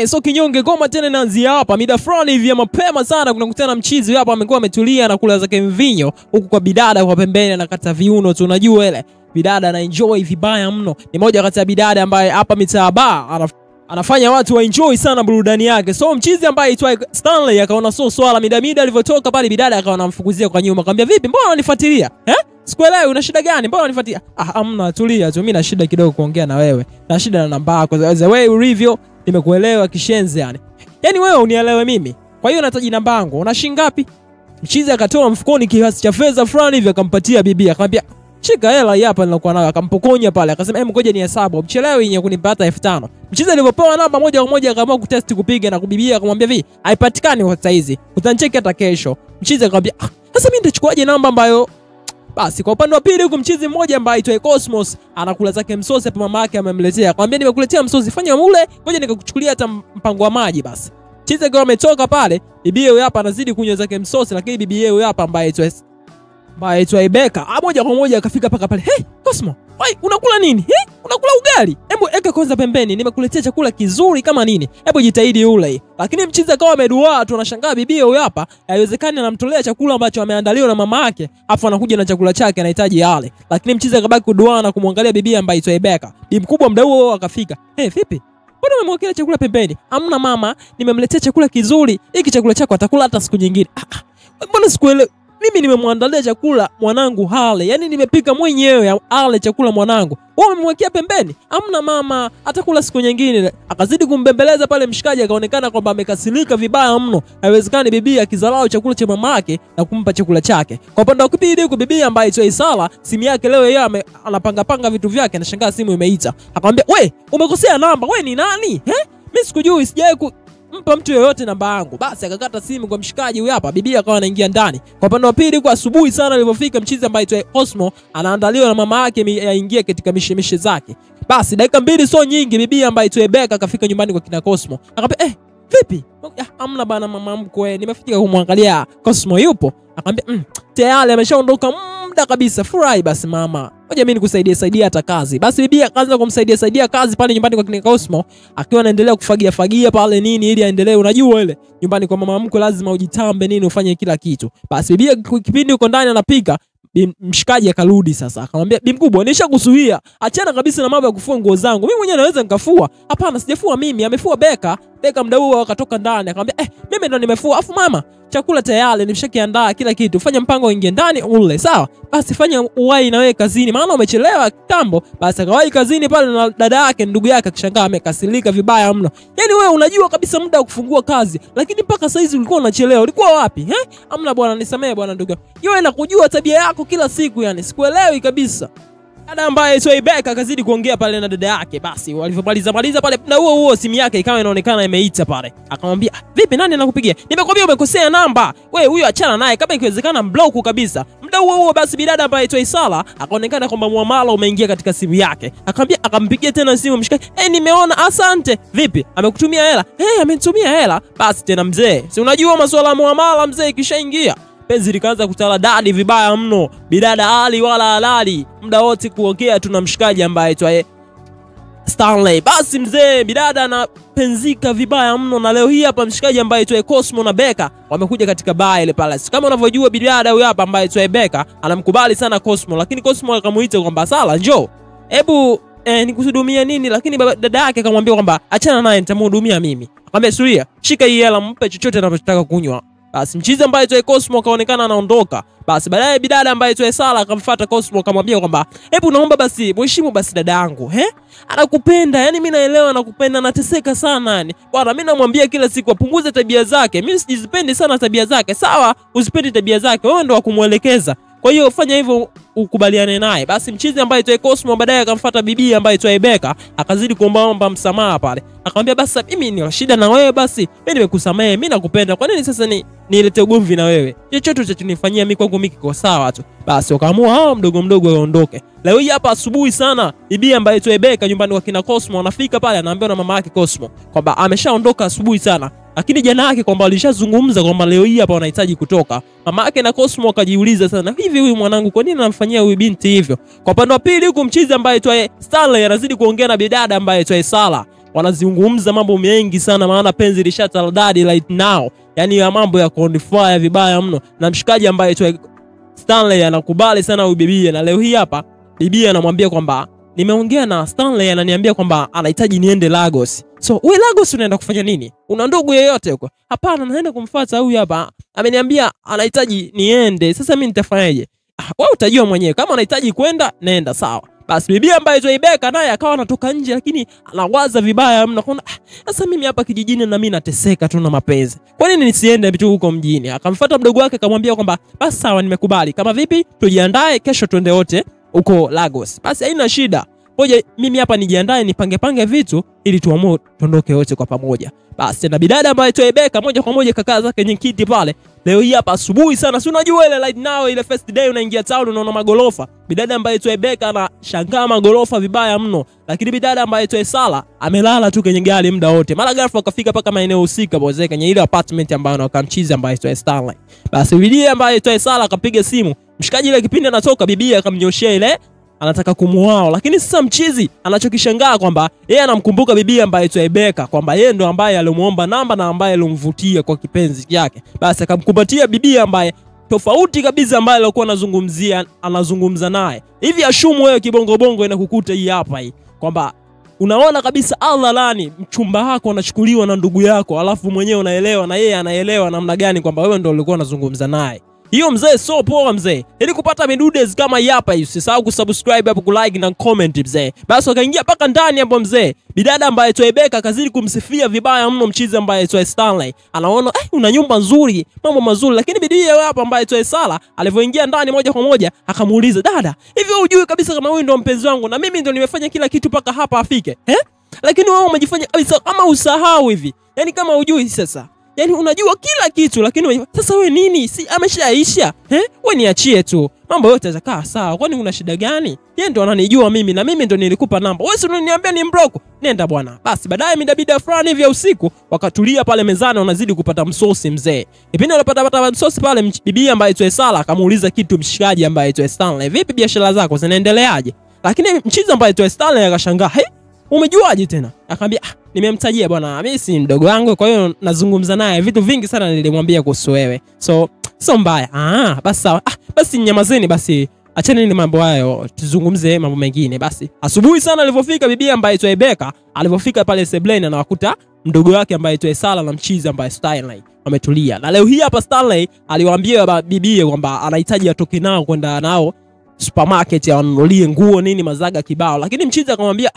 So kinyonge goma tena inaanzia hapa mida fulani hivi ya mapema sana kunakutana mchizi hapa amekuwa ametulia na kula zake mvinyo huku kwa bidada kwa pembeni anakata viuno tu unajua ile bidada ana enjoy vibaya mno. Ni moja kati ya bidada ambaye hapa mitaa bar anafanya watu wa enjoy sana burudani yake. So mchizi ambaye aitwa Stanley akaona swala mida alivyotoka pale bidada akawa anamfukuzia kwa nyuma akamwambia vipi mbona unanifuatilia? Sikuelewi una shida gani? Mbona unanifuatilia? Amna tulia tu mimi na shida kidogo kuongea na wewe. Na shida na namba yako. The way ulivyo nimekuelewa kishenzi yani. Yaani wewe unielewe mimi. Kwa hiyo nataji namba yangu. Una shilingi ngapi? Mchizi akatoa mfukoni kiasi cha fedha fulani hivi akampatia bibi akamwambia shika hela hapa nilikuwa nayo akampokonya pale akasema ngoja ni hesabu mchelewi yenye kunipata 5000. Mchizi alipopewa namba moja kwa moja akaamua kutest kupiga na kubibia akamwambia vi haipatikani kwa saizi. Utanicheki hata kesho. Mchizi akamwambia sasa mimi nitachukuaje namba ambayo basi kwa upande wa pili huko mchizi mmoja ambaye aitwa Cosmos anakula zake msosi hapa mama yake amemletea. Akamwambia nimekuletea msosi fanya mule ngoja nikakuchukulia hata mpango wa maji basi. Mchizi akiwa ametoka pale bibi yeye hapa anazidi kunywa zake msosi lakini bibi yeye hapa ambaye aitwa Rebecca moja kwa moja akafika paka pale. Hey Cosmo, wai unakula nini? Unakula ugali? Hebu eka kwanza pembeni nimekuletea chakula kizuri kama nini. Hebu jitahidi ule. Lakini mchizi akawa ameduaa tu anashangaa bibi huyo hapa haiwezekani anamtolea chakula ambacho ameandaliwa na mama yake afu anakuja na chakula chake anahitaji yale. Lakini mchizi akabaki kuduaa na kumwangalia bibi ambaye aitwa Rebecca. Bibi mkubwa muda huo akafika. Vipi? Mbona umemwekea chakula pembeni? Amna mama, nimemletea chakula kizuri. Hiki chakula chako atakula hata siku nyingine. Mbona sikuelewi? Mimi nimemwandalia chakula mwanangu hale. Yaani nimepika mwenyewe ale chakula mwanangu. Wewe umemwekea pembeni? Amna mama, atakula siku nyingine. Akazidi kumbembeleza pale mshikaji akaonekana kwamba amekasirika vibaya mno. Haiwezekani bibi akizalao chakula cha mama yake na kumpa chakula chake. Kwa upande wa kipindi huko bibi ambaye aitwa Isala, simu yake leo yeye anapanga vitu vyake anashangaa simu imeita. Akamwambia, "We, umekosea namba. We ni nani? Mimi sikujui, sijawahi mpa mtu yoyote namba yangu." Basi akakata simu kwa mshikaji huyu hapa. Bibi akawa anaingia ndani. Kwa upande wa pili kwa asubuhi sana alipofika mchizi ambaye aitwa Cosmo anaandaliwa na mama yake aingie katika mishemishe zake. Basi dakika 2 so nyingi bibi ambaye aitwa Rebecca akafika nyumbani kwa kina Cosmo. Akamwambia vipi? Amna bana mama mkwe nimefika kumwangalia Cosmo yupo. Akamwambia tayari ameshaondoka muda kabisa. Furahi basi mama. Ngoja mimi nikusaidie hata kazi. Basi bibi akaanza kumsaidia kazi pale nyumbani kwa kina Cosmo akiwa anaendelea kufagia pale nini ili aendelee unajua ile nyumbani kwa mama mkwe lazima ujitambe nini ufanye kila kitu. Basi bibi kipindi uko ndani anapika mshikaji akarudi sasa akamwambia bi mkubwa nishakusuhia achana kabisa na mambo ya kufua nguo zangu mimi mwenyewe naweza nikafua. Hapana sijafua mimi amefua Beka muda huo akatoka ndani akamwambia mimi ndo nimefua afu mama chakula tayari nimeshakiandaa kila kitu fanya mpango ingie ndani ule sawa. Basi fanya uwai na wewe kazini maana umechelewa kitambo. Basi akawahi kazini pale na dada yake ndugu yake akishangaa amekasirika vibaya mno. Yaani wewe unajua kabisa muda wa kufungua kazi lakini mpaka saa hizi ulikuwa unachelewa ulikuwa wapi? Amna bwana nisamee bwana ndugu. Yeye nakujua tabia yako kila siku yani sikuelewi kabisa. Dada ambaye aitwa Rebecca akazidi kuongea pale na dada yake. Basi walivyomaliza pale na huo simu yake ikawa inaonekana imeita pale. Akamwambia, "Vipi nani anakupigia? Nimekwambia umekosea namba. Wewe huyo achana naye kama ikiwezekana mblock kabisa." Muda huo basi bidada ambaye aitwa Isala akaonekana kwamba muamala umeingia katika simu yake. Akampigia tena simu mshikaji. Nimeona asante. Vipi? Amekutumia hela? Amenitumia hela. Basi tena mzee. Si unajua masuala ya muamala mzee ikishaingia. Penzi likaanza kutala dadi vibaya mno. Bidada hali wala halali. Muda wote kuongea tuna mshikaji ambaye aitwa Stanley. Basi mzee bidada anapenzika vibaya mno na leo hii hapa mshikaji ambaye aitwa Cosmo na Rebecca wamekuja katika bar ile palace. Kama unavyojua bidada huyu hapa ambaye aitwa Rebecca anamkubali sana Cosmo lakini Cosmo akamuita kwamba Sala njoo. Hebu nikuhudumia nini lakini dada yake akamwambia kwamba achana naye nitamhudumia mimi. Akamwambia Suria shika hii hela mpe chochote anachotaka kunywa. Basi mchizi ambaye aitwa Cosmo kaonekana anaondoka. Basi baadaye bidada ambaye aitwa Sala akamfuata Cosmo akamwambia kwamba hebu naomba basi mheshimu basi dada yangu. Anakupenda yani mimi naelewa anakupenda anateseka sana yani. Bwana mimi namwambia kila siku apunguze tabia zake. Mimi sijipendi sana tabia zake. Sawa usipende tabia zake wewe ndo wakumuelekeza. Kwa hiyo fanya hivyo ukubaliane naye. Basi mchizi ambaye aitwa Cosmo baadaye akamfuata bibi ambaye aitwa Rebecca akazidi kuomba msamaha pale. Akamwambia basi mimi ni shida na wewe basi mimi nimekusamehe mimi nakupenda kwa nini sasa nilete ugomvi na wewe? Chochote utakachonifanyia mimi kwangu mimi kiko sawa tu. Basi wakaamua mdogo waondoke. Leo hii hapa asubuhi sana bibi ambaye aitwa Rebecca nyumbani kwa kina Cosmo anafika pale anaambiwa na mama yake Cosmo kwamba ameshaondoka asubuhi sana. Lakini jana yake kwamba alishazungumza kwamba leo hii hapa wanahitaji kutoka. Mama yake na Cosmo akajiuliza sana hivi huyu mwanangu kwa nini anamfanyia huyu binti hivyo? Kwa upande wa pili huko mchizi ambaye aitwa Stanley anazidi kuongea na bidada ambaye aitwa Sala. wanazungumza mambo mengi sana, maana penzi lishataradadi right now. Yani ya mambo ya confire vibaya mno, na mshikaji ambaye tu Stanley anakubali sana huyu bibi. Na leo hii hapa bibi anamwambia kwamba nimeongea na Stanley, ananiambia kwamba anahitaji niende Lagos. So wewe Lagos unaenda kufanya nini? Una ndugu yeyote huko? Hapana, naenda kumfuata huyu hapa. Ameniambia anahitaji niende. Sasa mimi nitafanyaje? Wewe utajua mwenyewe. Kama unahitaji kwenda, nenda sawa. Basi bibi ambaye Rebecca naye akawa anatoka nje, lakini anawaza vibaya mno. Kuna sasa mimi hapa kijijini na mimi nateseka tu na mapenzi. Kwa nini nisiende tu huko mjini? Akamfuata mdogo wake akamwambia kwamba basi sawa, nimekubali. Kama vipi tujiandae kesho twende wote huko Lagos. Basi haina shida. Ngoja mimi hapa nijiandae nipange vitu ili tuamue tuondoke wote kwa pamoja. Basi na bidada ambaye Rebecca moja kwa moja kakaa zake kwenye kiti pale. Leo hii hapa asubuhi sana, si unajua ile right now ile first day unaingia town unaona magorofa. Bidada ambaye Rebecca anashangaa magorofa vibaya mno, lakini bidada ambaye Sala amelala tu kwenye gari muda wote. Mara ghafla akafika paka maeneo husika boze kwenye ile apartment ambayo anakamchizi ambaye Stanley. Basi bibi ambaye Sala akapiga simu. Mshikaji ile kipindi anatoka bibi akamnyoshia ile anataka kumuoa, lakini sasa mchizi anachokishangaa kwamba yeye anamkumbuka bibi ambaye Rebecca kwamba yeye ndo ambaye alimuomba namba na ambaye alimvutia kwa kipenzi yake. Basi akamkumbatia bibi ambaye tofauti kabisa ambaye alikuwa anazungumza naye. Hivi ashumu wewe kibongo bongo inakukuta hii hapa hii kwamba unaona kabisa Allah lani mchumba wako anachukuliwa na ndugu yako, alafu mwenyewe unaelewa na yeye anaelewa namna gani kwamba wewe ndo ulikuwa unazungumza naye. Hiyo mzee so poa mzee. Ili kupata midudes kama hapa hivi, usisahau kusubscribe hapo, kulike na comment mzee. Basi wakaingia paka ndani hapo mzee. Bidada ambaye Rebecca kazidi kumsifia vibaya mno mchizi ambaye Stanley. Anaona una nyumba nzuri, mambo mazuri, lakini bidii hapa ambaye Sala alivyoingia ndani moja kwa moja akamuuliza, "Dada, hivi hujui kabisa kama huyu ndo mpenzi wangu na mimi ndo nimefanya kila kitu paka hapa afike?" Lakini wewe umejifanya kabisa kama usahau hivi. Yaani kama hujui sasa. Yaani unajua kila kitu lakini sasa wewe nini? Si ameshaisha? Wewe niachie tu. Mambo yote yatakaa sawa. Kwani una shida gani? Yeye ndo ananijua mimi na mimi ndo nilikupa namba. Wewe si unaniambia ni mbroko. Nenda bwana. Basi baadaye midabida fulani hivi ya usiku wakatulia pale mezani wanazidi kupata msosi mzee. Kipindi wanapata msosi pale bibi ambaye Sala akamuuliza kitu mshikaji ambaye Stanley, "Vipi biashara zako zinaendeleaje?" Lakini mchizi ambaye Stanley akashangaa, "Umejuaje tena?" Akamwambia, "Nimemtajia bwana, mimi si mdogo wangu, kwa hiyo nazungumza naye vitu vingi sana nilimwambia kuhusu wewe. So mbaya." Basi sawa. Basi nyamazeni basi. Acheni ni mambo hayo, tuzungumze mambo mengine. Basi asubuhi sana alipofika bibi ambaye Rebecca, alipofika pale Seblane na wakuta mdogo wake ambaye Sala na mchizi ambaye Stanley wametulia. Na leo hii hapa Stanley aliwaambia bibi kwamba anahitaji atoke nao kwenda nao supermarket anunulie nguo nini mazaga kibao, lakini mchizi akamwambia,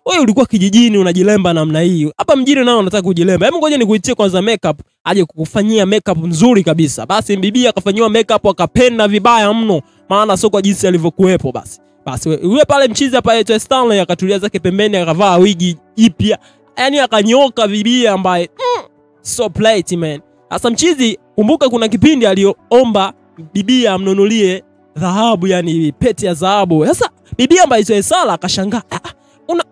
"Wewe ulikuwa kijijini unajilemba namna hii. Hapa mjini nao unataka kujilemba. Hebu ngoja nikuitie kwanza makeup aje kukufanyia makeup nzuri kabisa." Basi bibi akafanywa makeup akapenda vibaya mno, maana sio kwa jinsi alivyokuepo basi yule pale mchizi hapa Stanley akatulia zake pembeni akavaa wigi jipya. Yaani akanyoka bibi ambaye so plate man. Sasa mchizi kumbuka kuna kipindi aliomba bibi amnunulie dhahabu, yani pete ya dhahabu. Sasa bibi ambaye Sala akashangaa,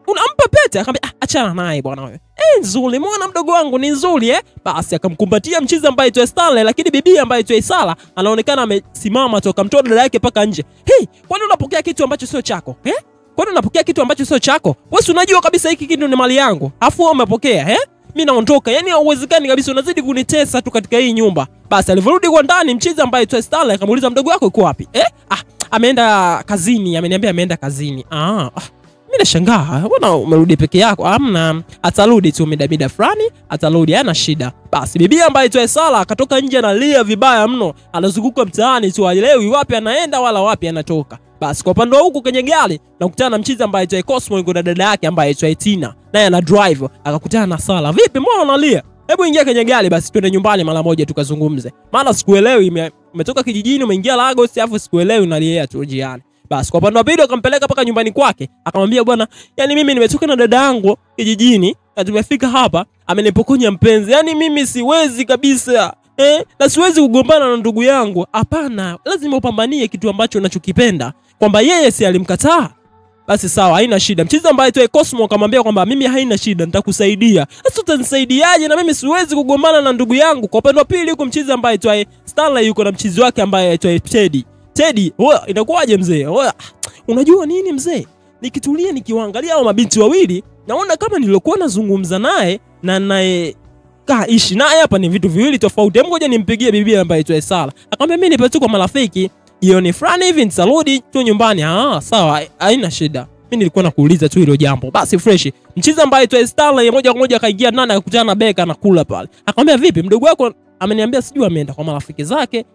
unampa pete? Akamwambia, "Achana naye bwana wewe. Nzuri, muona mdogo wangu ni nzuri Basi akamkumbatia mchizi ambaye Stanley, lakini bibi ambaye Sala anaonekana amesimama toka mtoto dada yake paka nje. Kwani unapokea kitu ambacho sio chako? Kwani unapokea kitu ambacho sio chako? Wewe unajua kabisa hiki kitu ni mali yangu. Afu wewe umepokea mimi naondoka. Yaani hauwezekani kabisa, unazidi kunitesa tu katika hii nyumba." Basi alivyorudi kwa ndani mchizi ambaye Stanley akamuuliza, "Mdogo wako yuko wapi?" Ameenda kazini, ameniambia ameenda kazini." Mimi nashangaa, "Mbona umerudi peke yako?" "Hamna, atarudi tu mida fulani, atarudi, hana shida." Basi bibi ambaye Sala akatoka nje analia vibaya mno, anazunguka mtaani tu haelewi wapi anaenda wala wapi anatoka. Basi kwa upande huko kwenye gari nakutana na mchizi ambaye Cosmo yuko na dada yake ambaye Tina, naye ana drive, akakutana na Sala. "Vipi, mbona unalia? Hebu ingia kwenye gari basi twende nyumbani mara moja tukazungumze. Maana sikuelewi, umetoka kijijini umeingia Lagos afu sikuelewi unalia tu njiani." Basi kwa upande wa pili akampeleka paka nyumbani kwake, akamwambia, "Bwana, yani mimi nimetoka na dada yangu kijijini na tumefika hapa, amenipokonya mpenzi. Yani mimi siwezi kabisa. Na siwezi kugombana na ndugu yangu." "Hapana, lazima upambanie kitu ambacho unachokipenda." Kwamba yeye si alimkataa. Basi sawa, haina shida. Mchizi ambaye Cosmo akamwambia kwamba mimi haina shida, nitakusaidia. Sasa utanisaidiaje na mimi siwezi kugombana na ndugu yangu? Kwa upande wa pili huko mchizi ambaye Stanley yuko na mchizi wake ambaye Teddy, inakuwaje mzee? Unajua nini mzee? Nikitulia nikiwaangalia hao mabinti wawili, naona kama nilokuwa nazungumza naye na naye ishi naye hapa ni vitu viwili tofauti. Hebu ngoja nimpigie bibi ambaye aitwa Sala. Akamwambia mimi nipo tu kwa marafiki, jioni fulani hivi nitarudi tu nyumbani. Sawa, haina shida. Mimi nilikuwa nakuuliza tu hilo jambo. Basi fresh. Mchizi ambaye aitwa Sala moja kwa moja kaingia ndani akakutana na Beka na kula pale. Akamwambia vipi mdogo wako ameniambia sijui ameenda kwa marafiki zake,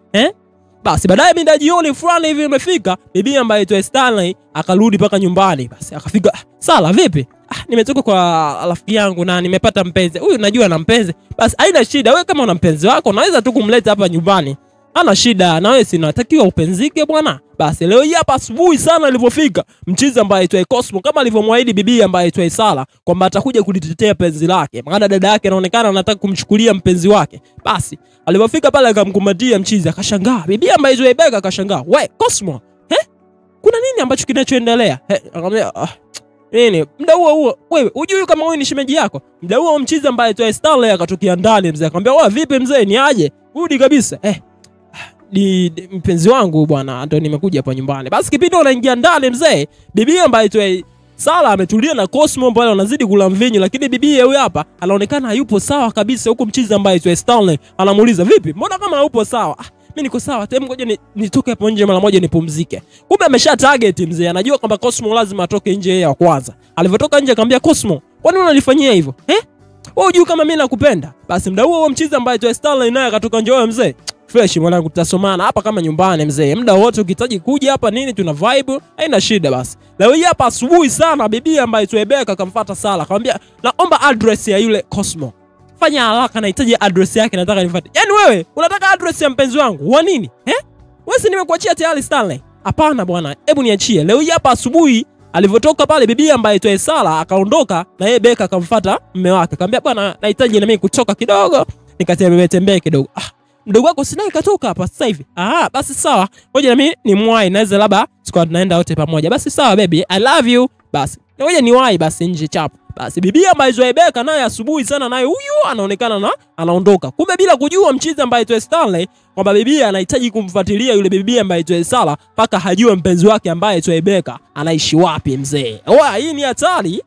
Basi baadaye mida jioni fulani hivi imefika, bibi ambaye aitwa Stanley akarudi paka nyumbani. Basi akafika, Sala vipi? Nimetoka kwa rafiki yangu na nimepata mpenzi. Huyu najua na mpenzi. Basi haina shida, wewe kama una mpenzi wako unaweza tu kumleta hapa nyumbani. Hana shida, na wewe si unatakiwa upenzike bwana. Basi leo hii hapa asubuhi sana alipofika, mchizi ambaye aitwa Cosmo kama alivyomwaahidi bibi ambaye aitwa Sala kwamba atakuja kulitetea penzi lake. Maana dada yake anaonekana anataka kumchukulia mpenzi wake. Basi alipofika pale akamkumbatia mchizi, akashangaa. Bibi ambaye aitwa Beka akashangaa. "We Cosmo, kuna nini ambacho kinachoendelea?" Akamwambia, nini? Muda huo wewe hujui kama wewe ni shemeji yako? Muda huo mchizi ambaye aitwa Stanley akatokea ndani. Mzee akamwambia, "Wewe vipi mzee, ni aje?" Rudi kabisa. Ni mpenzi wangu bwana, ndio nimekuja hapa nyumbani. Basi kipindi anaingia ndani mzee, bibi ambaye aitwa Sala ametulia na Cosmo pale wanazidi kula mvinyo, lakini bibi huyu hapa anaonekana hayupo sawa kabisa. Huko mchizi ambaye aitwa Stanley anamuuliza, "Vipi? Mbona kama haupo sawa?" "Mimi niko sawa, tu ngoja nitoke hapo nje mara moja nipumzike." Kumbe amesha target mzee, anajua kwamba Cosmo lazima atoke nje yeye wa kwanza. Alivyotoka nje akamwambia Cosmo, "Kwani unanifanyia hivyo? Wewe unajua kama mimi nakupenda?" Basi muda huo mchizi ambaye aitwa Stanley naye akatoka nje. "Wewe mzee, fresh mwanangu, tutasomana hapa kama nyumbani mzee. Muda wote ukihitaji kuja hapa nini tuna vibe, haina shida." Basi leo hii hapa asubuhi sana bibi ambaye aitwa Beka akamfuata Sala akamwambia, "Naomba address ya yule Cosmo. Fanya haraka, nahitaji address yake, nataka nifuate." "Yaani wewe unataka address ya mpenzi wangu? Wa nini? Wewe si nimekuachia tayari Stanley?" "Hapana bwana, hebu niachie." Leo hii hapa asubuhi alivyotoka pale bibi ambaye aitwa Sala akaondoka na yeye Beka akamfuata mume wake. Akamwambia, "Bwana, nahitaji na mimi kutoka kidogo, nikatembee kidogo." "Mdogo wako sina katoka hapa sasa hivi." Basi sawa. Ngoja na mimi nimwahi, naweza labda tukao tunaenda wote pamoja." "Basi sawa baby, I love you." Basi ngoja niwahi basi nje chap. Basi bibi ambaye aitwa Beka naye asubuhi sana naye huyu anaonekana anaondoka. Kumbe bila kujua mchizi ambaye aitwa Stanley kwamba bibi anahitaji kumfuatilia yule bibi ambaye aitwa Sala paka hajue mpenzi wake ambaye aitwa Beka anaishi wapi mzee. Hii ni hatari.